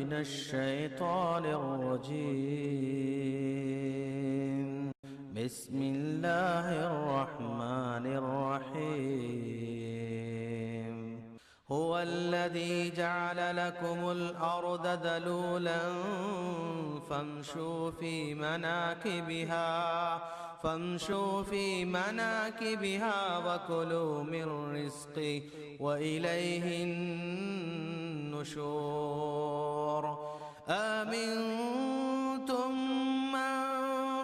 من الشيطان الرجيم. بسم الله الرحمن الرحيم. هو الذي جعل لكم الأرض ذلولا فامشوا في مناكبها وكلوا من رزقه وإليه النشور. آمنتم من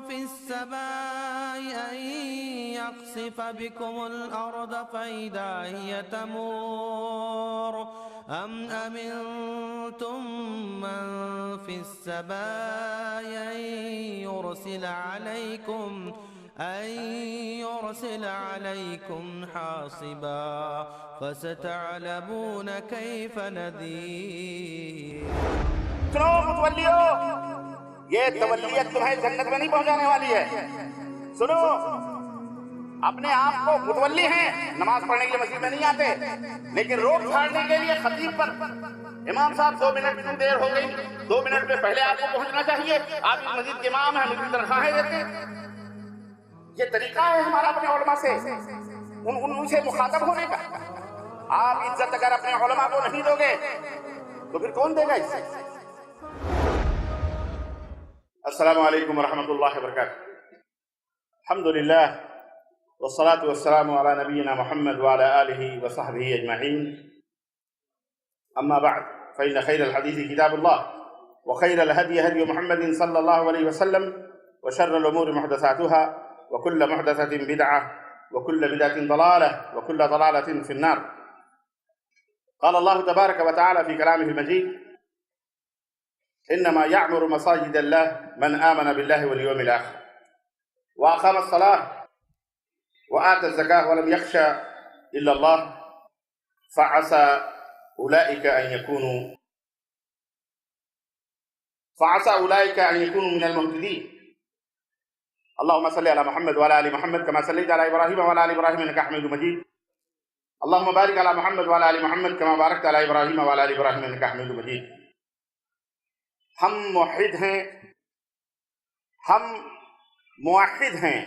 في السماء أن يخسف بكم الأرض فإذا هي تمور أم أمنتم من في السماء أن يرسل عليكم حاصبا فستعلمون كيف نذير. سنو متولیو، یہ تولیت تمہیں جنت میں نہیں پہنچانے والی ہے. سنو، اپنے آپ کو متولی ہیں، نماز پڑھنے کے لیے مسجد میں نہیں آتے، لیکن روک چھاڑنے کے لیے خطیب پر امام صاحب 2 منٹ کیوں دیر ہو گئی، 2 منٹ میں پہلے آپ کو پہنچنا چاہیے. آپ اس مسجد کے امام ہیں، مسجد تنخواہیں دیتے. یہ طریقہ ہے ہمارا اپنے علماء سے ان سے مخاطب ہونے کا. آپ عزت اگر اپنے علماء کو نہیں دو گے تو پھر کون دے گا اس سے؟ السلام علیکم ورحمۃ اللہ وبرکاتہ. الحمدللہ والصلاة والسلام على نبينا محمد وعلى آله وصحبه أجمعين. أما بعد، فإن خير الحديث كتاب الله، وخير الهدي هدي محمد صلى الله عليه وسلم، وشر الأمور محدثاتها، وكل محدثة بدعة، وكل بدعة ضلالة، وكل ضلالة في النار. قال الله تبارك وتعالى في كلامه المجيد: إنما يعمر مساجد الله من آمن بالله واليوم الآخر وأقام الصلاة وآتى الزكاة ولم يخشى إلا الله فعسى أولئك أن يكونوا من المهتدين. اللهم صل على محمد وعلى آل محمد كما صليت على إبراهيم وعلى آل إبراهيم إنك حميد مجيد. اللهم بارك على محمد وعلى آل محمد كما باركت على إبراهيم وعلى آل إبراهيم إنك حميد مجيد. ہم موحد ہیں.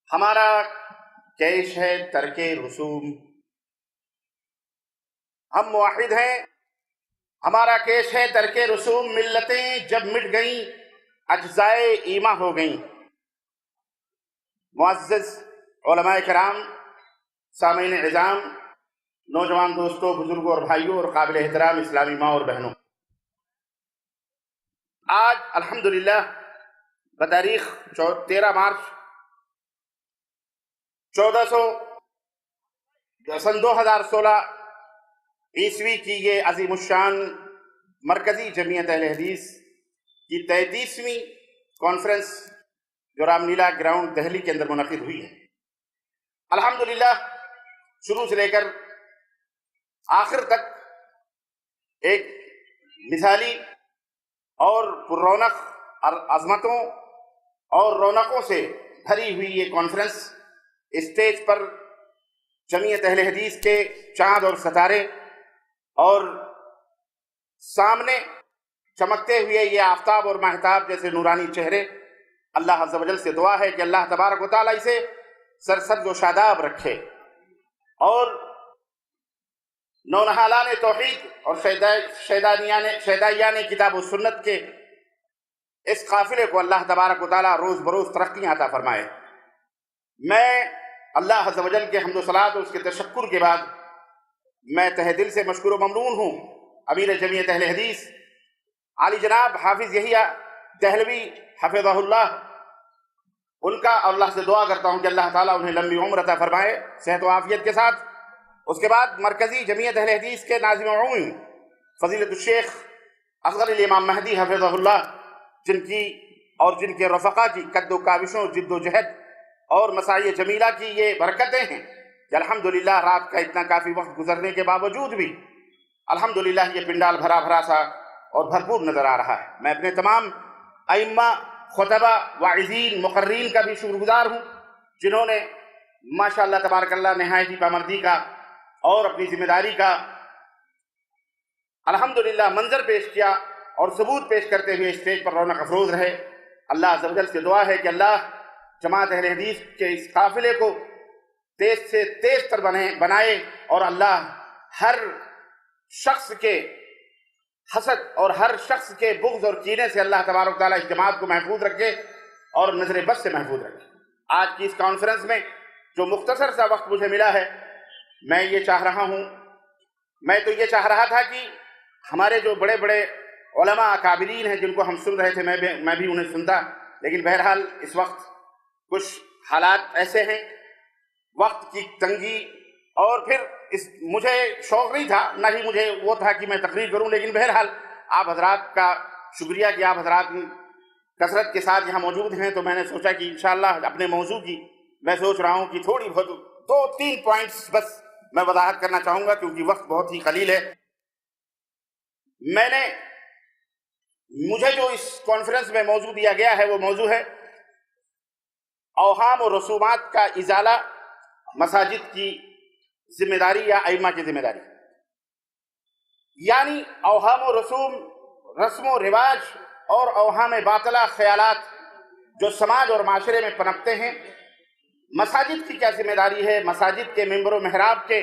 ہمارا کیش ہے ترک رسوم. ہم موحد ہیں، ہمارا کیش ہے ترک رسوم. ملتیں جب مٹ گئیں اجزائے ایمہ ہو گئیں. معزز علماء کرام، سامعین عظام، نوجوان دوستوں، بزرگوں اور بھائیوں اور قابل احترام اسلامی ماں اور بہنوں، آج الحمدللہ بتاریخ 13 مارچ 2016 عیسوی کی یہ عظیم الشان مرکزی جمعیت اہل حدیث کی 33ویں کانفرنس جو رام لیلا گراؤنڈ دہلی کے اندر منعقد ہوئی ہے. الحمدللہ شروع سے لے کر آخر تک ایک مثالی اور پر رونق عظمتوں اور رونقوں سے بھری ہوئی یہ کانفرنس، اسٹیج پر جمعیت اہل حدیث کے چاند اور ستارے اور سامنے چمکتے ہوئے یہ آفتاب اور ماہتاب جیسے نورانی چہرے. اللہ عز و جل سے دعا ہے کہ اللہ تبارک و تعالیٰ اسے سرسبز و شاداب رکھے اور نونہالان توحید اور شیدائیان کتاب و سنت کے اس قافلے کو اللہ تبارک و تعالیٰ روز بروز ترقی عطا فرمائے. میں اللہ عز و جل کے حمد و صلاۃ اور اس کے تشکر کے بعد میں تہ دل سے مشکور و ممنون ہوں امیر جمعیت اہل حدیث عالی جناب حافظ یحییٰ دہلوی حفظہ اللہ، ان کا اللہ سے دعا کرتا ہوں کہ اللہ تعالیٰ انہیں لمبی عمر عطا فرمائے صحت و عافیت کے ساتھ. اس کے بعد مرکزی جمعیت اہل حدیث کے ناظم عمومی فضیلت الشیخ اصغر الامام مہدی حفظہ اللہ، جن کے رفقا کی قد و کاوشوں، جد و جہد اور مساعی جمیلہ کی یہ برکتیں ہیں کہ الحمدللہ رات کا اتنا کافی وقت گزرنے کے باوجود بھی الحمدللہ یہ پنڈال بھرا بھرا سا اور بھرپور نظر آ رہا ہے. میں اپنے تمام ائمہ، خطبہ، واعظین، مقررین کا بھی شکر گزار ہوں جنہوں نے ماشاءاللہ تبارک اللہ نہایت ہی پامردی کا اور اپنی ذمہ داری کا الحمدللہ منظر پیش کیا اور ثبوت پیش کرتے ہوئے اسٹیج پر رونق افروز رہے۔ اللہ عز و جل سے دعا ہے کہ اللہ جماعت اہل حدیث کے اس قافلے کو تیز سے تیز تر بنائے، اور اللہ ہر شخص کے حسد اور ہر شخص کے بغض اور کینے سے اللہ تبارک تعالیٰ اس جماعت کو محفوظ رکھے اور نظر بد سے محفوظ رکھے۔ آج کی اس کانفرنس میں جو مختصر سا وقت مجھے ملا ہے، میں تو یہ چاہ رہا تھا کہ ہمارے جو بڑے بڑے علماء اکابرین ہیں جن کو ہم سن رہے تھے، میں بھی انہیں سنتا، لیکن بہرحال اس وقت کچھ حالات ایسے ہیں، وقت کی تنگی، اور پھر مجھے شوق نہیں تھا، نہ ہی مجھے وہ تھا کہ میں تقریر کروں، لیکن بہرحال آپ حضرات کا شکریہ کہ آپ حضرات کثرت کے ساتھ یہاں موجود ہیں، تو میں نے سوچا کہ انشاءاللہ اپنے موضوع کی میں سوچ رہا ہوں کہ تھوڑی بہت 2-3 پوائنٹس بس میں وضاحت کرنا چاہوں گا، کیونکہ وقت بہت ہی قلیل ہے۔ مجھے جو اس کانفرنس میں موضوع دیا گیا ہے وہ موضوع ہے اوہام و رسومات کا ازالہ، مساجد کی ذمہ داری یا ائمہ کی ذمہ داری۔ یعنی اوہام و رسم و رواج اور اوہام باطلہ خیالات جو سماج اور معاشرے میں پنپتے ہیں، مساجد کی کیا ذمہ داری ہے، مساجد کے ممبر و محراب کے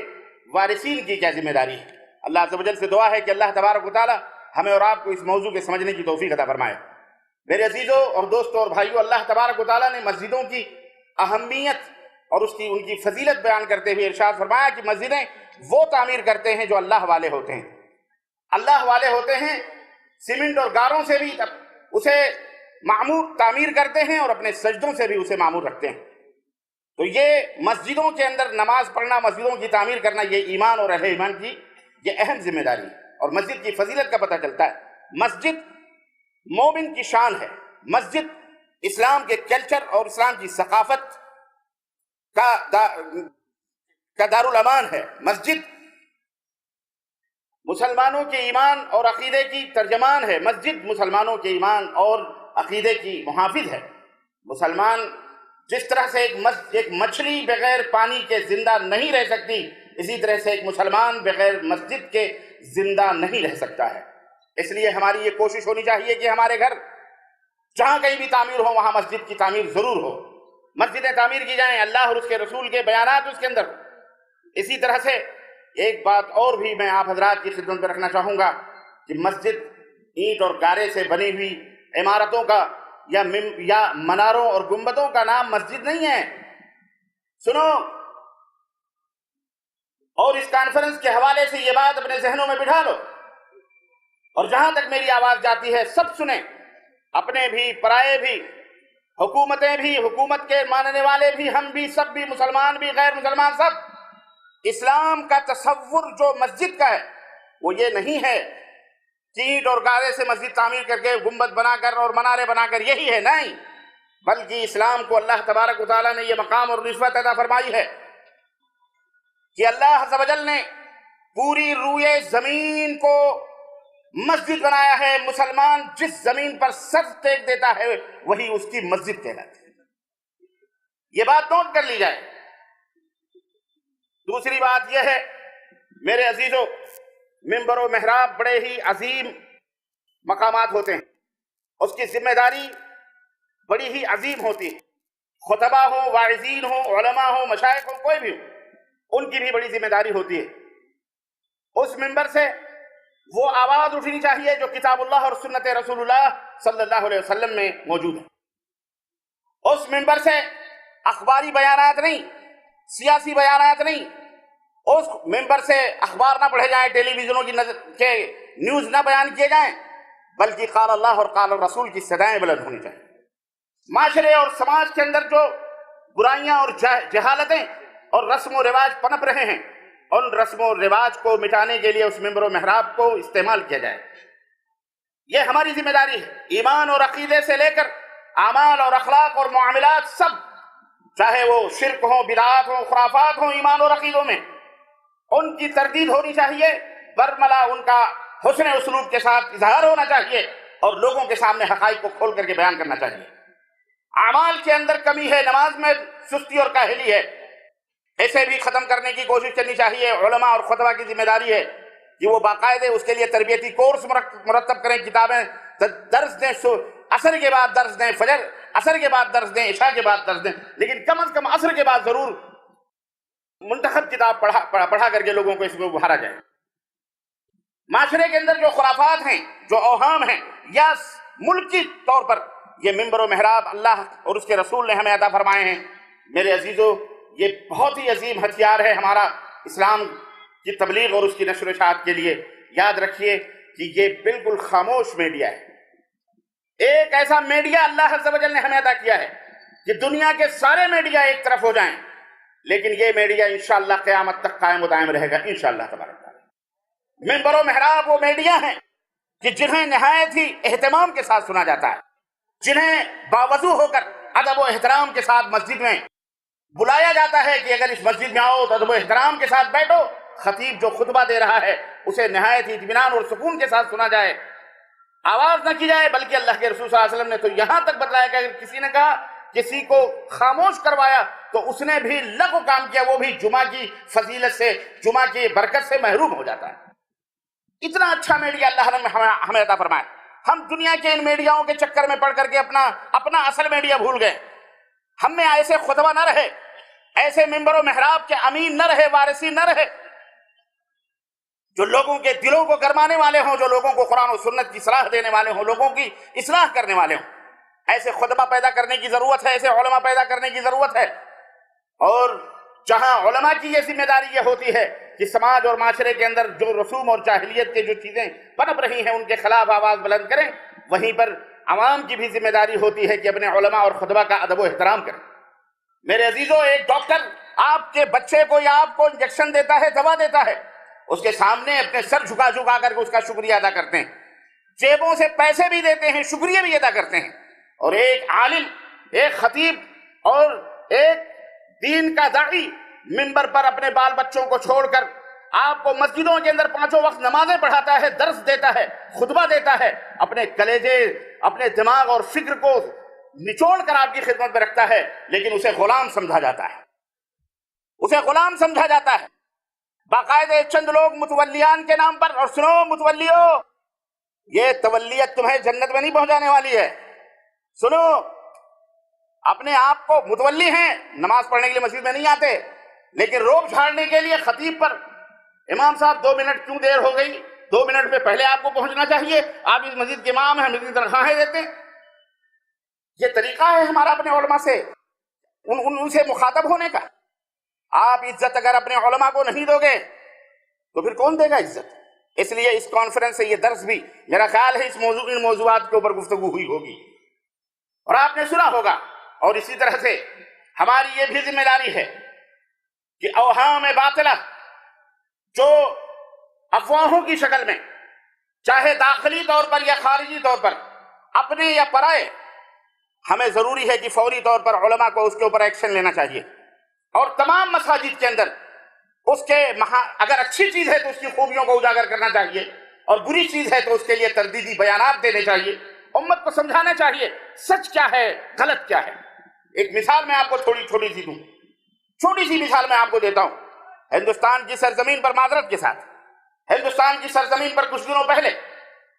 وارثین کی کیا ذمہ داری ہے۔ اللہ عز و جل سے دعا ہے کہ اللہ تبارک و تعالی ہمیں اور آپ کو اس موضوع کے سمجھنے کی توفیق عطا فرمائے۔ میرے عزیزوں اور دوستوں اور بھائیوں، اللہ تبارک و تعالیٰ نے مسجدوں کی اہمیت اور ان کی فضیلت بیان کرتے ہوئے ارشاد فرمایا کہ مسجدیں وہ تعمیر کرتے ہیں جو اللہ والے ہوتے ہیں۔ اللہ والے ہوتے ہیں، سیمنٹ اور گاروں سے بھی اسے معمور تعمیر کرتے ہیں اور اپنے سجدوں سے بھی اسے معمور رکھتے ہیں۔ تو یہ مسجدوں کے اندر نماز پڑھنا، مسجدوں کی تعمیر کرنا، یہ ایمان اور اہل ایمان کی یہ اہم ذمہ داری ہے، اور مسجد کی فضیلت کا پتہ چلتا ہے۔ مسجد مومن کی شان ہے، مسجد اسلام کے کلچر اور اسلام کی ثقافت کا دارالامان ہے۔ مسجد مسلمانوں کے ایمان اور عقیدے کی ترجمان ہے، مسجد مسلمانوں کے ایمان اور عقیدے کی محافظ ہے۔ مسلمان جس طرح سے ایک مچھلی بغیر پانی کے زندہ نہیں رہ سکتی، اسی طرح سے ایک مسلمان بغیر مسجد کے زندہ نہیں رہ سکتا ہے۔ اس لیے ہماری یہ کوشش ہونی چاہیے کہ ہمارے گھر جہاں کہیں بھی تعمیر ہو وہاں مسجد کی تعمیر ضرور ہو، مسجدیں تعمیر کی جائیں، اللہ اور اس کے رسول کے بیانات اس کے اندر۔ اسی طرح سے ایک بات اور بھی میں آپ حضرات کی خدمت میں رکھنا چاہوں گا کہ مسجد اینٹ اور گارے سے بنی ہوئی عمارتوں کا یا مناروں اور گنبدوں کا نام مسجد نہیں ہے۔ سنو، اور اس کانفرنس کے حوالے سے یہ بات اپنے ذہنوں میں بٹھا لو، اور جہاں تک میری آواز جاتی ہے سب سنیں، اپنے بھی پرائے بھی، حکومتیں بھی، حکومت کے ماننے والے بھی، ہم بھی، سب بھی، مسلمان بھی، غیر مسلمان سب۔ اسلام کا تصور جو مسجد کا ہے وہ یہ نہیں ہے کہ اینٹ اور گارے سے مسجد تعمیر کر کے گنبد بنا کر اور منارے بنا کر یہی ہے، نہیں، بلکہ اسلام کو اللہ تبارک و تعالیٰ نے یہ مقام اور نسبت عطا فرمائی ہے کہ اللہ عز و جل نے پوری روئے زمین کو مسجد بنایا ہے۔ مسلمان جس زمین پر سر ٹیک دیتا ہے وہی اس کی مسجد کہلاتی ہے۔ یہ بات نوٹ کر لی جائے۔ دوسری بات یہ ہے میرے عزیزوں، ممبر و محراب بڑے ہی عظیم مقامات ہوتے ہیں، اس کی ذمہ داری بڑی ہی عظیم ہوتی ہے۔ خطبہ ہوں، واعظین ہوں، علماء ہوں، مشائخ ہوں، کوئی بھی ہو، ان کی بھی بڑی ذمہ داری ہوتی ہے۔ اس ممبر سے وہ آواز اٹھنی چاہیے جو کتاب اللہ اور سنت رسول اللہ صلی اللہ علیہ وسلم میں موجود ہے۔ اس ممبر سے اخباری بیانات نہیں، سیاسی بیانات نہیں، اس ممبر سے اخبار نہ پڑھے جائیں، ٹیلی ویژنوں کے نیوز نہ بیان کیے جائیں، بلکہ قال اللہ اور قال الرسول کی صدائیں بلند ہونی چاہیے۔ معاشرے اور سماج کے اندر جو برائیاں اور جہالتیں اور رسم و رواج پنپ رہے ہیں، ان رسم و رواج کو مٹانے کے لیے اس ممبر و محراب کو استعمال کیا جائے۔ یہ ہماری ذمہ داری ہے، ایمان اور عقیدے سے لے کر اعمال اور اخلاق اور معاملات سب، چاہے وہ شرک ہوں، بدعات ہوں، خرافات ہوں، ایمان اور عقیدوں میں ان کی تردید ہونی چاہیے، برملا ان کا حسن اسلوب کے ساتھ اظہار ہونا چاہیے اور لوگوں کے سامنے حقائق کو کھول کر کے بیان کرنا چاہیے۔ اعمال کے اندر کمی ہے، نماز میں سستی اور کاہلی ہے، اسے بھی ختم کرنے کی کوشش کرنی چاہیے۔ علماء اور خطبہ کی ذمہ داری ہے کہ وہ باقاعدے اس کے لیے تربیتی کورس مرتب کریں، کتابیں درس دیں، عصر کے بعد درس دیں، فجر عصر کے بعد درس دیں، عشاء کے بعد درس دیں، لیکن کم از کم عصر کے بعد ضرور منتخب کتاب پڑھا کر کے لوگوں کو اس میں ابھارا جائے۔ معاشرے کے اندر جو خرافات ہیں، جو اوہام ہیں، یا ملکی طور پر یہ منبر و محراب اللہ اور اس کے رسول نے ہمیں عطا فرمائے ہیں، میرے عزیزو یہ بہت ہی عظیم ہتھیار ہے ہمارا اسلام کی تبلیغ اور اس کی نشر و اشاعت کے لیے۔ یاد رکھیے کہ یہ بالکل خاموش میڈیا ہے، ایک ایسا میڈیا اللہ عز و جل نے ہمیں عطا کیا ہے کہ دنیا کے سارے میڈیا ایک طرف ہو جائیں، لیکن یہ میڈیا انشاءاللہ قیامت تک قائم و دائم رہے گا انشاءاللہ تبارک تعالیٰ۔ منبر و محراب وہ میڈیا ہیں کہ جنہیں نہایت ہی اہتمام کے ساتھ سنا جاتا ہے، جنہیں باوضو ہو کر ادب و احترام کے ساتھ مسجد میں بلایا جاتا ہے کہ اگر اس مسجد میں آؤ تو ادب و احترام کے ساتھ بیٹھو، خطیب جو خطبہ دے رہا ہے اسے نہایت ہی اطمینان اور سکون کے ساتھ سنا جائے، آواز نہ کی جائے، بلکہ اللہ کے رسول صلی اللہ علیہ وسلم نے تو یہاں تک بتلایا کہ اگر کسی نے کہا کسی کو خاموش کروایا تو اس نے بھی لغو کام کیا، وہ بھی جمعہ کی فضیلت سے، جمعہ کی برکت سے محروم ہو جاتا ہے۔ اتنا اچھا میڈیا اللہ نے ہمیں عطا فرمایا۔ ہم دنیا کے ان میڈیاؤں کے چکر میں پڑ کر کے اپنا اصل میڈیا بھول گئے۔ ہم میں ایسے خطبہ نہ رہے، ایسے منبر و محراب کے امین نہ رہے، وارثین نہ رہے، جو لوگوں کے دلوں کو گرمانے والے ہوں، جو لوگوں کو قرآن و سنت کی صلاح دینے والے ہوں، لوگوں کی اصلاح کرنے والے ہوں۔ ایسے خطبہ پیدا کرنے کی ضرورت ہے، ایسے علماء پیدا کرنے کی ضرورت ہے۔ اور جہاں علماء کی یہ ذمہ داری یہ ہوتی ہے کہ سماج اور معاشرے کے اندر جو رسوم اور جاہلیت کے جو چیزیں پنپ رہی ہیں ان کے خلاف آواز بلند کریں، وہیں پر عوام کی بھی ذمہ داری ہوتی ہے کہ اپنے علماء اور خطبہ کا ادب و احترام کریں۔ میرے عزیزو، ایک ڈاکٹر آپ کے بچے کو یا آپ کو انجیکشن دیتا ہے، دوا دیتا ہے، اس کے سامنے اپنے سر جھکا کر کے اس کا شکریہ ادا کرتے ہیں، جیبوں سے پیسے بھی دیتے ہیں، شکریہ بھی ادا کرتے ہیں۔ اور ایک عالم، ایک خطیب اور ایک دین کا داعی منبر پر اپنے بال بچوں کو چھوڑ کر آپ کو مسجدوں کے اندر 5 وقت نمازیں پڑھاتا ہے، درس دیتا ہے، خطبہ دیتا ہے، اپنے کلیجے، اپنے دماغ اور فکر کو نچوڑ کر آپ کی خدمت میں رکھتا ہے، لیکن اسے غلام سمجھا جاتا ہے، اسے غلام سمجھا جاتا ہے۔ باقاعدہ چند لوگ متولیان کے نام پر، اور سنو متولیو، یہ تولیت تمہیں جنت میں نہیں پہنچانے والی ہے۔ سنو، اپنے آپ کو متولی ہیں، نماز پڑھنے کے لیے مسجد میں نہیں آتے، لیکن روب جھاڑنے کے لیے خطیب پر امام صاحب 2 منٹ کیوں دیر ہو گئی، 2 منٹ میں پہلے آپ کو پہنچنا چاہیے، آپ اس مسجد کے امام ہیں، مسجد کی تنخواہیں دیتے ہیں۔ یہ طریقہ ہے ہمارا اپنے علماء سے ان سے مخاطب ہونے کا۔ آپ عزت اگر اپنے علماء کو نہیں دو گے تو پھر کون دے گا عزت؟ اس لیے اس کانفرنس سے یہ درس بھی میرا خیال ہے ان موضوعات کے اوپر گفتگو ہوئی ہوگی اور آپ نے سنا ہوگا۔ اور اسی طرح سے ہماری یہ بھی ذمہ داری ہے کہ اوہام باطلہ جو افواہوں کی شکل میں چاہے داخلی طور پر یا خارجی طور پر اپنے یا پرائے، ہمیں ضروری ہے کہ فوری طور پر علماء کو اس کے اوپر ایکشن لینا چاہیے، اور تمام مساجد کے اندر اس کے اگر اچھی چیز ہے تو اس کی خوبیوں کو اجاگر کرنا چاہیے، اور بری چیز ہے تو اس کے لیے تردیدی بیانات دینے چاہیے، امت کو سمجھانا چاہیے سچ کیا ہے، غلط کیا ہے۔ ایک مثال میں آپ کو چھوٹی سی دوں، چھوٹی سی مثال میں آپ کو دیتا ہوں۔ ہندوستان کی سرزمین پر، معذرت کے ساتھ، ہندوستان کی سرزمین پر کچھ دنوں پہلے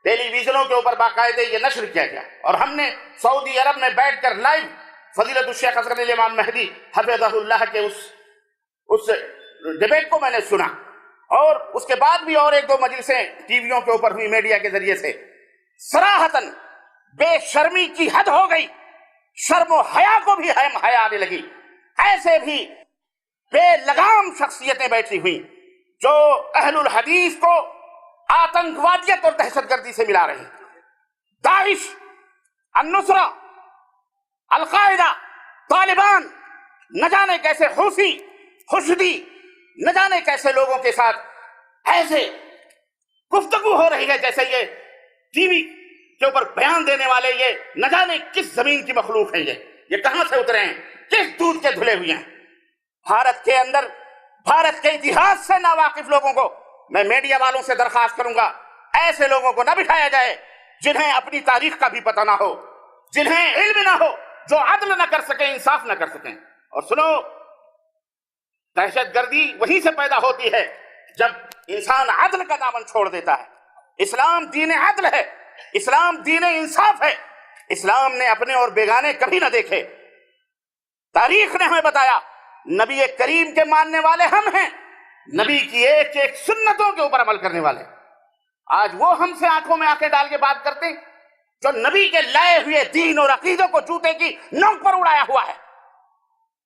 ٹیلی ویژنوں کے اوپر باقاعدہ یہ نشر کیا گیا، اور ہم نے سعودی عرب میں بیٹھ کر لائیو فضیلت الشیخ اصغر علی امام مہدی حفظہ اللہ کے اس ڈیبیٹ کو میں نے سنا، اور اس کے بعد بھی اور 1-2 مجلسیں ٹی ویوں کے اوپر ہوئی میڈیا کے ذریعے سے۔ صراحتاً بے شرمی کی حد ہو گئی، شرم و حیا کو بھی حیا آنے لگی۔ ایسے بھی بے لگام شخصیتیں بیٹھی ہوئیں جو اہل الحدیث کو آتنکوادیت اور دہشت گردی سے ملا رہی، داعش، النصرہ، القاعدہ، طالبان، نہ جانے کیسے حوثی، حشدی، نہ جانے کیسے لوگوں کے ساتھ ایسے گفتگو ہو رہی ہے جیسے یہ ٹی وی کے اوپر بیان دینے والے یہ نہ جانے کس زمین کی مخلوق ہیں، یہ کہاں سے اترے ہیں، کس دودھ کے دھلے ہوئے ہیں۔ بھارت کے اندر، بھارت کے اتہاس سے ناواقف لوگوں کو میں میڈیا والوں سے درخواست کروں گا، ایسے لوگوں کو نہ بٹھایا جائے جنہیں اپنی تاریخ کا بھی پتہ نہ ہو، جنہیں علم نہ ہو، جو عدل نہ کر سکیں، انصاف نہ کر سکیں۔ اور سنو، دہشت گردی وہیں سے پیدا ہوتی ہے جب انسان عدل کا دامن چھوڑ دیتا ہے. اسلام دین عدل ہے، اسلام دین انصاف ہے. اسلام نے اپنے اور بیگانے کبھی نہ دیکھے. تاریخ نے ہمیں بتایا نبی کریم کے ماننے والے ہم ہیں، نبی کی ایک ایک سنتوں کے اوپر عمل کرنے والے. آج وہ ہم سے آنکھوں میں آنکھیں ڈال کے بات کرتے ہیں جو نبی کے لائے ہوئے دین اور عقیدوں کو جوتے کی نوک پر اڑایا ہوا ہے.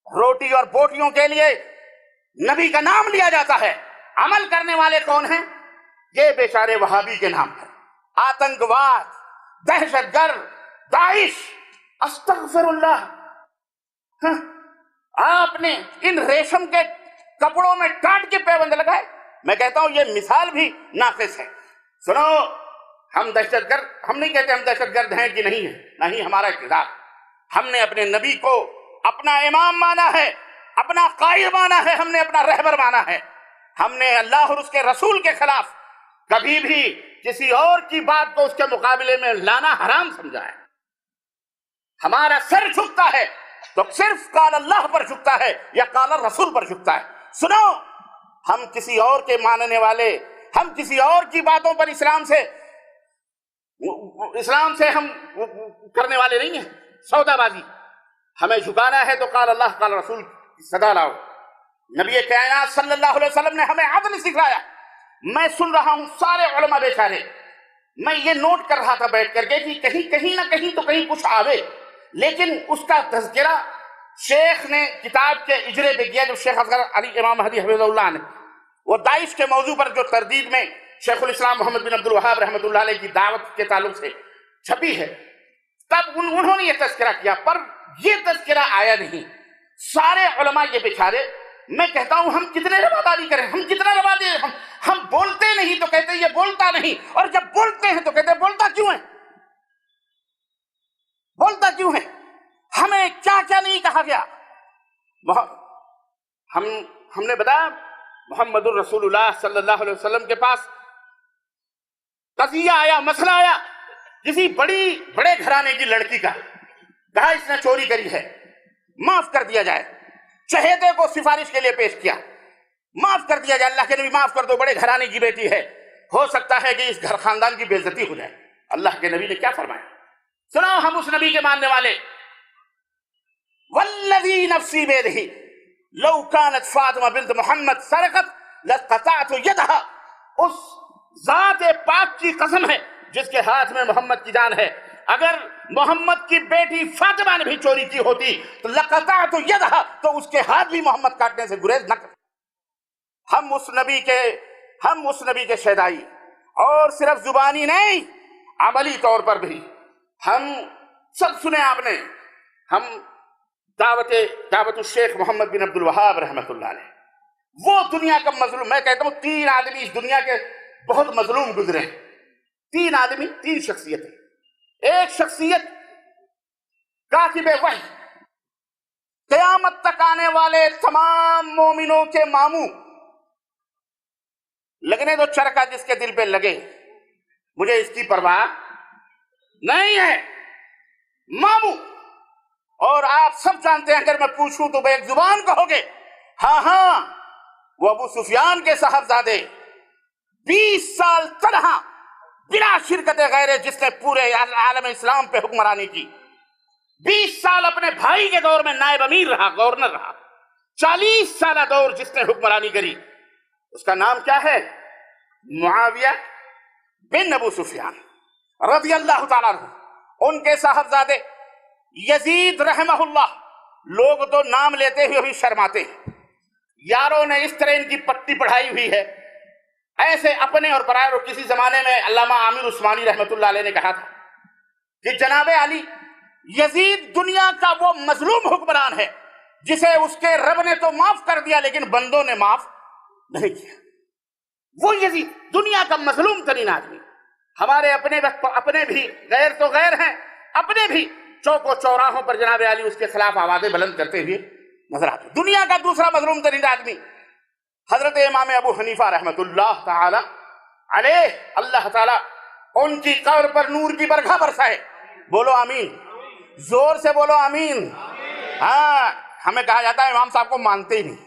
روٹی اور بوٹیوں کے لیے نبی کا نام لیا جاتا ہے. عمل کرنے والے کون ہیں؟ یہ بیچارے وہابی کے نام پر آتنکواد، دہشت گرد، داعش. استغفر اللہ. آپ نے ان ریشم کے کپڑوں میں ٹاٹ کے پیبند لگائے. میں کہتا ہوں یہ مثال بھی ناقص ہے. سنو، ہم دہشت گرد، ہم نہیں کہتے ہم دہشت گرد ہیں کہ نہیں ہیں، نہیں ہمارا اقتدار. ہم نے اپنے نبی کو اپنا امام مانا ہے، اپنا قائد مانا ہے، ہم نے اپنا رہبر مانا ہے. ہم نے اللہ اور اس کے رسول کے خلاف کبھی بھی کسی اور کی بات کو اس کے مقابلے میں لانا حرام سمجھا ہے. ہمارا سر جھکتا ہے تو صرف قال اللہ پر جھکتا ہے یا قال رسول پر جھکتا ہے. سنو، ہم کسی اور کے ماننے والے، ہم کسی اور کی باتوں پر اسلام سے ہم کرنے والے نہیں ہیں. سودا بازی ہمیں جھکانا ہے تو قال اللہ قال رسول صدا لاؤ. نبی کائنات صلی اللہ علیہ وسلم نے ہمیں عدل سکھلایا. میں سن رہا ہوں سارے علماء بیچارے، میں یہ نوٹ کر رہا تھا بیٹھ کر کے کہ کہیں نہ کہیں تو کہیں کچھ آوے، لیکن اس کا تذکرہ شیخ نے کتاب کے اجرے پہ کیا. جو شیخ اصغر علی امام مہدی حفظہ اللہ نے وہ داعش کے موضوع پر جو تردید میں شیخ الاسلام محمد بن عبد الوہاب رحمۃ اللہ علیہ کی دعوت کے تعلق سے چھپی ہے، تب انہوں نے یہ تذکرہ کیا، پر یہ تذکرہ آیا نہیں. سارے علماء یہ بیچارے، میں کہتا ہوں ہم کتنے رواداری کریں، ہم کتنا روادی، ہم بولتے نہیں تو کہتے یہ بولتا نہیں، اور جب بولتے ہیں تو کہتے بولتا کیوں ہے، بولتا کیوں ہے. ہمیں کیا کیا نہیں کہا گیا. ہم نے بتایا محمد الرسول اللہ صلی اللہ علیہ وسلم کے پاس قضیہ آیا، مسئلہ آیا کسی بڑے گھرانے کی لڑکی کا، کہا اس نے چوری کری ہے، معاف کر دیا جائے. چہیتے کو سفارش کے لیے پیش کیا، معاف کر دیا جائے، اللہ کے نبی معاف کر دو، بڑے گھرانے کی بیٹی ہے، ہو سکتا ہے کہ اس گھر خاندان کی بے عزتی ہو جائے. اللہ کے نبی نے کیا فرمایا؟ سنو، ہم اس نبی کے ماننے والے، والذی نفسی بیدہ لو کانت فاطمہ بنت محمد سرقت لقطعت یدہا، اس ذات پاک کی قسم ہے جس کے ہاتھ میں محمد کی جان ہے، اگر محمد کی بیٹی فاطمہ نے بھی چوری کی ہوتی تو لقطعت یدہا، تو اس کے ہاتھ بھی محمد کاٹنے سے گریز نہ کرتے. ہم اس نبی کے شہدائی، اور صرف زبانی نہیں، عملی طور پر بھی. ہم سب سنے آپ نے، ہم دعوت الشیخ محمد بن عبد الوہاب رحمۃ اللہ علیہ، وہ دنیا کا مظلوم، میں کہتا ہوں 3 آدمی اس دنیا کے بہت مظلوم گزرے ہیں. 3 آدمی، 3 شخصیتیں. ایک شخصیت کاتب وحی، قیامت تک آنے والے تمام مومنوں کے ماموں، لگنے دو چرکا جس کے دل پہ لگے، مجھے اس کی پرواہ نہیں ہے، ماموں. اور آپ سب جانتے ہیں، اگر میں پوچھوں تو بے ایک زبان کہو گے ہاں وہ ابو سفیان کے صاحبزادے، 20 سال تنہا بلا شرکت غیرے جس نے پورے عالم اسلام پہ حکمرانی کی، 20 سال اپنے بھائی کے دور میں نائب امیر رہا، گورنر رہا، 40 سالہ دور جس نے حکمرانی کری، اس کا نام کیا ہے؟ معاویہ بن ابو سفیان رضی اللہ تعالیٰ عنہ. ان کے صاحبزادے یزید رحمہ اللہ، لوگ تو نام لیتے ہوئے بھی شرماتے ہیں، یاروں نے اس طرح ان کی پٹی پڑھائی ہوئی ہے ایسے اپنے اور پرائے. اور کسی زمانے میں علامہ عامر عثمانی رحمۃ اللہ علیہ نے کہا تھا کہ جناب علی، یزید دنیا کا وہ مظلوم حکمران ہے جسے اس کے رب نے تو معاف کر دیا لیکن بندوں نے معاف نہیں کیا. وہ یزید دنیا کا مظلوم ترین آدمی. ہمارے اپنے بھی غیر تو غیر ہیں، اپنے بھی چوک و چوراہوں پر جناب علی اس کے خلاف آوازیں بلند کرتے ہوئے نظر آتے. دنیا کا دوسرا مظلوم ترین آدمی حضرت امام ابو حنیفہ رحمۃ اللہ تعالی علیہ، اللہ تعالیٰ ان کی قبر پر نور کی برکھا برسائے. بولو آمین، زور سے بولو آمین. ہاں، ہمیں کہا جاتا ہے امام صاحب کو مانتے ہی نہیں.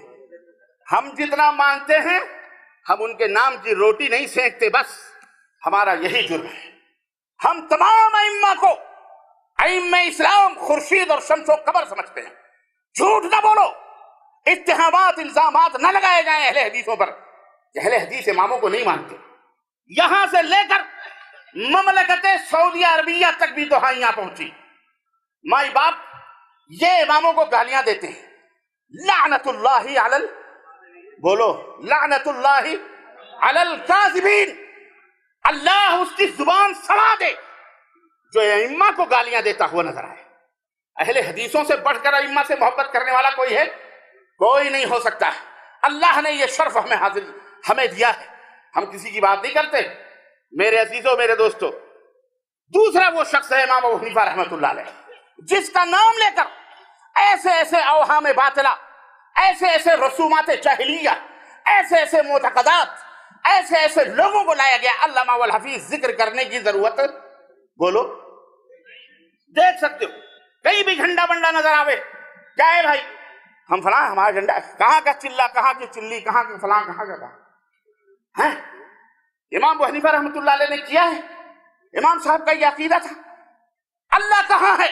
ہم جتنا مانتے ہیں ہم ان کے نام کی روٹی نہیں سینکتے، بس ہمارا یہی جرم ہے۔ ہم تمام ائمہ کو ائمہ اسلام خورشید اور شمس و قمر سمجھتے ہیں۔ جھوٹ نہ بولو، اتہامات الزامات نہ لگائے جائیں اہل حدیثوں پر کہ اہل حدیث اماموں کو نہیں مانتے۔ یہاں سے لے کر مملکت سعودیہ عربیہ تک بھی دہائیاں پہنچی۔ مائی باپ یہ اماموں کو گالیاں دیتے ہیں، لعنت اللہ علی بولو لعنت اللہ علی الکاذبین، اللہ اس کی زبان سڑا دے جو ائمہ کو گالیاں دیتا ہوا نظر آئے۔ اہل حدیثوں سے بڑھ کر ائمہ سے محبت کرنے والا کوئی ہے؟ کوئی نہیں ہو سکتا۔ اللہ نے یہ شرف ہمیں دیا ہے، ہم کسی کی بات نہیں کرتے۔ میرے عزیزوں، میرے دوستوں، دوسرا وہ شخص ہے امام ابو حنیفہ رحمۃ اللہ علیہ، جس کا نام لے کر ایسے ایسے اوہام باطلہ، ایسے ایسے رسومات جاہلیہ، ایسے ایسے معتقدات، ایسے ایسے لوگوں کو لایا گیا۔ علامہ والحفیظ ذکر کرنے کی ضرورت بولو دیکھ سکتے ہو، کہیں بھی جھنڈا بنڈا نظر آوے، کیا ہے بھائی ہم فلاں، ہمارا جھنڈا کہاں کا چلا، کہاں کی چلی، کہاں کی فلاں، کہاں کا کہاں۔ امام ابو حنیفہ رحمۃ اللہ علیہ نے کیا ہے؟ امام صاحب کا یہ عقیدہ تھا، اللہ کہاں ہے؟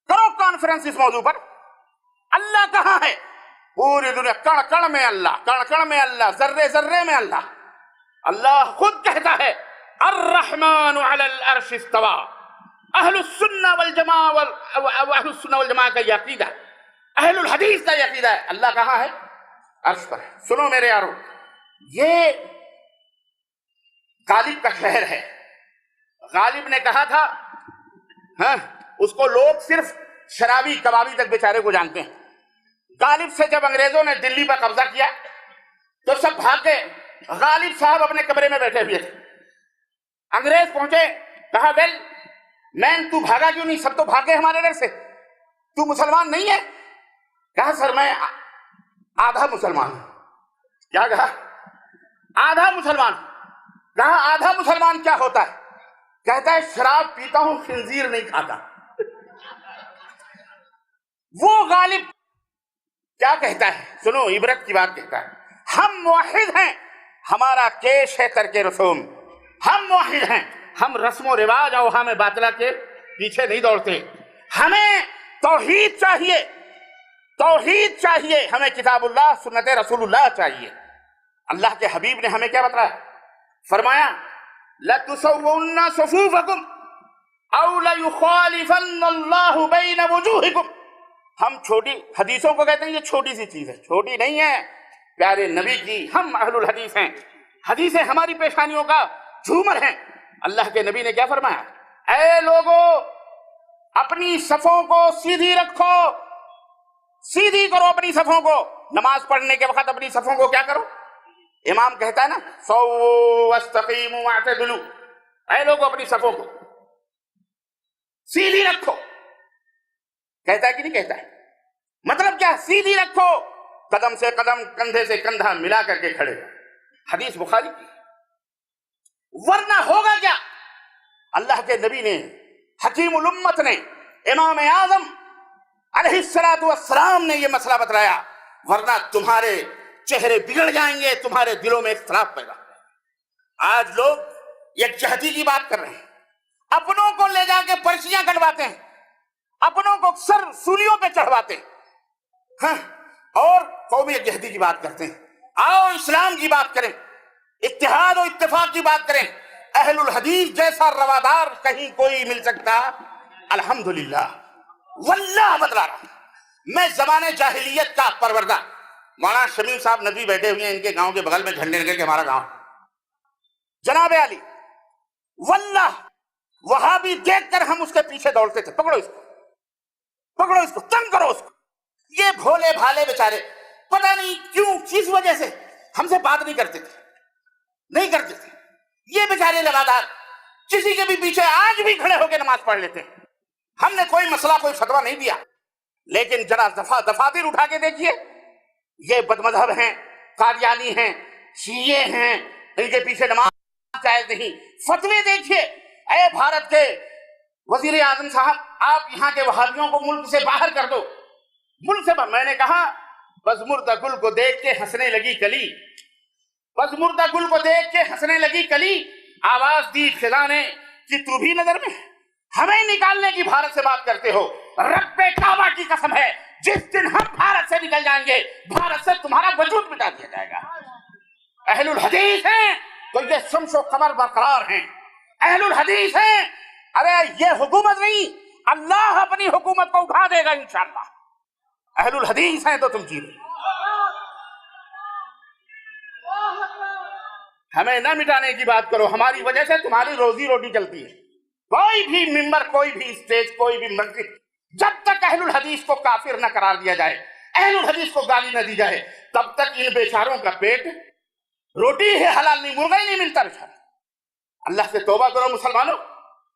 کرو کانفرنس اس موضوع پر، اللہ کہاں ہے؟ پوری دنیا کڑ کڑ میں اللہ، کڑ کڑ میں اللہ، ذرے ذرے میں اللہ۔ اللہ خود کہتا ہے الرحمن علی العرش استوى۔ اہل السنہ والجماعہ کا یہ عقیدہ ہے، اہل الحدیث کا یہ عقیدہ ہے، اللہ کہاں ہے؟ عرش پر ہے۔ سنو میرے یارو، یہ غالب کا شہر ہے۔ غالب نے کہا تھا، اس کو لوگ صرف شرابی کبابی تک بیچارے کو جانتے ہیں۔ غالب سے جب انگریزوں نے دلی پر قبضہ کیا تو سب بھاگ گئے، غالب صاحب اپنے کمرے میں بیٹھے ہوئے تھے۔ انگریز پہنچے، کہا ویل مین تو بھاگا کیوں نہیں؟ سب تو بھاگے ہمارے ڈر سے، تو مسلمان نہیں ہے؟ کہا سر میں آدھا مسلمان ہوں۔ کیا کہا؟ آدھا مسلمان۔ کہا آدھا مسلمان کیا ہوتا ہے؟ کہتا ہے شراب پیتا ہوں، خنزیر نہیں کھاتا۔ وہ غالب کیا کہتا ہے؟ سنو، عبرت کی بات کہتا ہے، ہم موحد ہیں، ہمارا کیش ہے ترک رسوم۔ ہم موحد ہیں، ہم رسم و رواج اور اوہام باطلہ کے پیچھے نہیں دوڑتے۔ ہمیں توحید چاہیے، توحید چاہیے، ہمیں کتاب اللہ سنت رسول اللہ چاہیے۔ اللہ کے حبیب نے ہمیں کیا بتایا؟ فرمایا لَتُسَوُّنَّ صُفُوفَكُمْ أَوْ لَيُخَالِفَنَّ اللَّهُ بَيْنَ وُجُوهِكُمْ۔ ہم چھوٹی حدیثوں کو کہتے ہیں یہ چھوٹی سی چیز ہے، چھوٹی نہیں ہے، پیارے نبی کی ہم اہل الحدیث ہیں، حدیثیں ہماری پیشانیوں کا جھومر ہیں۔ اللہ کے نبی نے کیا فرمایا؟ اے لوگو اپنی صفوں کو سیدھی رکھو، سیدھی کرو اپنی صفوں کو۔ نماز پڑھنے کے وقت اپنی صفوں کو کیا کرو؟ امام کہتا ہے نا سووا واستقیموا واعتدلوا، اے لوگو اپنی صفوں کو سیدھی رکھو۔ کہتا ہے کہ نہیں کہتا ہے؟ مطلب کیا؟ سیدھی رکھو، قدم سے قدم، کندھے سے کندھا ملا کر کے کھڑے۔ حدیث بخاری کی۔ ورنہ ہوگا کیا؟ اللہ کے نبی نے، حکیم الامت نے، امام اعظم علیہ السلام نے یہ مسئلہ بتلایا، ورنہ تمہارے چہرے بگڑ جائیں گے، تمہارے دلوں میں اختلاف پیدا ہوگا۔ آج لوگ یکجہتی کی بات کر رہے ہیں، اپنوں کو لے جا کے پرچیاں کٹواتے ہیں، اپنوں کو سر سولیوں پہ چڑھواتے ہیں، اور قومی یکجہتی کی بات کرتے ہیں۔ آؤ اسلام کی بات کریں، اتحاد و اتفاق کی بات کریں۔ اہل الحدیث جیسا روادار کہیں کوئی مل سکتا؟ الحمدللہ، واللہ بتلا رہا ہوں، میں زمانے جاہلیت کا پروردہ۔ مولانا شمیم صاحب ندوی بیٹھے ہوئے ہیں، ان کے گاؤں کے بغل میں جھنڈے لگے کہ ہمارا گاؤں جناب علی، واللہ وہاں بھی دیکھ کر ہم اس کے پیچھے دوڑتے تھے، پکڑو اس کو، پکڑو اس کو، تنگ کرو اس کو۔ یہ بھولے بھالے بیچارے پتہ نہیں کیوں، کس وجہ سے ہم سے بات نہیں کرتے تھے، نہیں کرتے تھے۔ یہ بیچارے لگاتار کسی کے بھی پیچھے آج بھی کھڑے ہو کے نماز پڑھ لیتے ہیں۔ ہم نے کوئی مسئلہ، کوئی فتویٰ نہیں دیا، لیکن ذرا دفاتر اٹھا کے دیکھیے، یہ بد مذہب ہیں، قادیانی ہیں، شیعہ ہیں، ان کے پیچھے نماز جائز نہیں۔ فتوے دیکھیے، اے بھارت کے وزیر اعظم صاحب، آپ یہاں کے وہابیوں کو ملک سے باہر کر دو، ملک سے باہر۔ میں نے کہا بس مردہ گل کو دیکھ کے ہنسنے لگی کلی، بس مردہ گل کو دیکھ کے ہنسنے لگی کلی، آواز دی خزاں نے کہ تو بھی نظر میں ہے، ہمیں نکالنے کی بھارت سے بات کرتے ہو؟ رب کعبہ کی قسم ہے، جس دن ہم بھارت سے نکل جائیں گے بھارت سے تمہارا وجود مٹا دیا جائے گا۔ اہل الحدیث ہیں تو یہ شمس و قمر برقرار ہیں، اہل الحدیث ہیں، ارے یہ حکومت نہیں، اللہ اپنی حکومت کو اٹھا دے گا انشاءاللہ۔ اہل الحدیث ہیں تو تم جیتے۔ ہمیں نہ مٹانے کی بات کرو، ہماری وجہ سے تمہاری روزی روٹی چلتی ہے۔ کوئی بھی ممبر، کوئی بھی اسٹیج، کوئی بھی مسجد، جب تک اہل الحدیث کو کافر نہ قرار دیا جائے، اہل الحدیث کو گالی نہ دی جائے، تب تک ان بیچاروں کا پیٹ روٹی ہے حلال نہیں، مرغا ہی نہیں ملتا بیچارہ۔ اللہ سے توبہ کرو مسلمانوں۔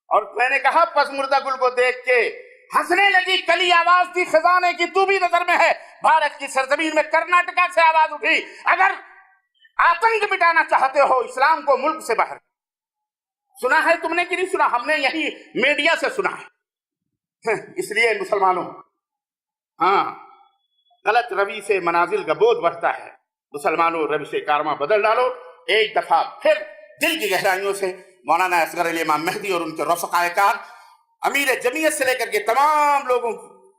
اور میں نے کہا پس مردہ گل کو دیکھ کے ہنسنے لگی کلی، آواز دی خزاں نے کہ تو بھی نظر میں ہے۔ بھارت کی سرزمین میں کرناٹکا سے آواز اٹھی، اگر آتنک مٹانا چاہتے ہو اسلام کو ملک سے باہر۔ سنا ہے تم نے کہ نہیں سنا؟ ہم نے یہی میڈیا سے سنا ہے۔ اس لیے مسلمانوں، ہاں، غلط روی سے منازل کا بوجھ بڑھتا ہے۔ مسلمانوں روش کارواں بدل ڈالو۔ ایک دفعہ پھر دل کی گہرائیوں سے مولانا اصغر علی امام مہدی اور ان کے رفقاء کار، امیر جمعیت سے لے کر کے تمام لوگوں کو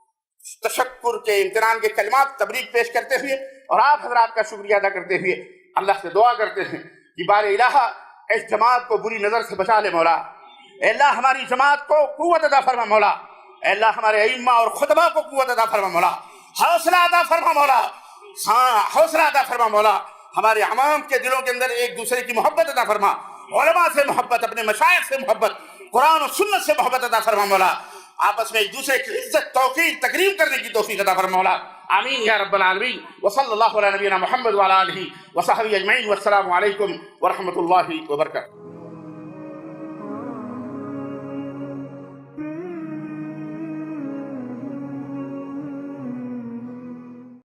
تشکر کے، امتنان کے کلمات تبریک پیش کرتے ہوئے اور آپ حضرات کا شکریہ ادا کرتے ہوئے اللہ سے دعا کرتے ہیں کہ بار الہ اس جماعت کو بری نظر سے بچا لے مولا۔ اے اللہ ہماری جماعت کو قوت عطا فرما مولا۔ اے اللہ ہمارے ائمہ اور خطبہ کو قوت عطا فرما مولا، حوصلہ عطا فرما مولا، حوصلہ عطا فرما مولا۔ ہمارے عوام کے دلوں کے اندر ایک دوسرے کی محبت عطا فرما، علماء سے محبت، اپنے مشائخ سے محبت، قرآن و سنت سے محبت عطا فرما مولا۔ آپس میں ایک دوسرے کی عزت، توقیر، تکریم کرنے کی توفیق عطا فرما مولا۔ آمین یا رب العالمین۔ وصلی اللہ علی نبینا محمد وعلی آلہ وصحبہ اجمعین، والسلام علیکم ورحمۃ اللہ وبرکاتہ۔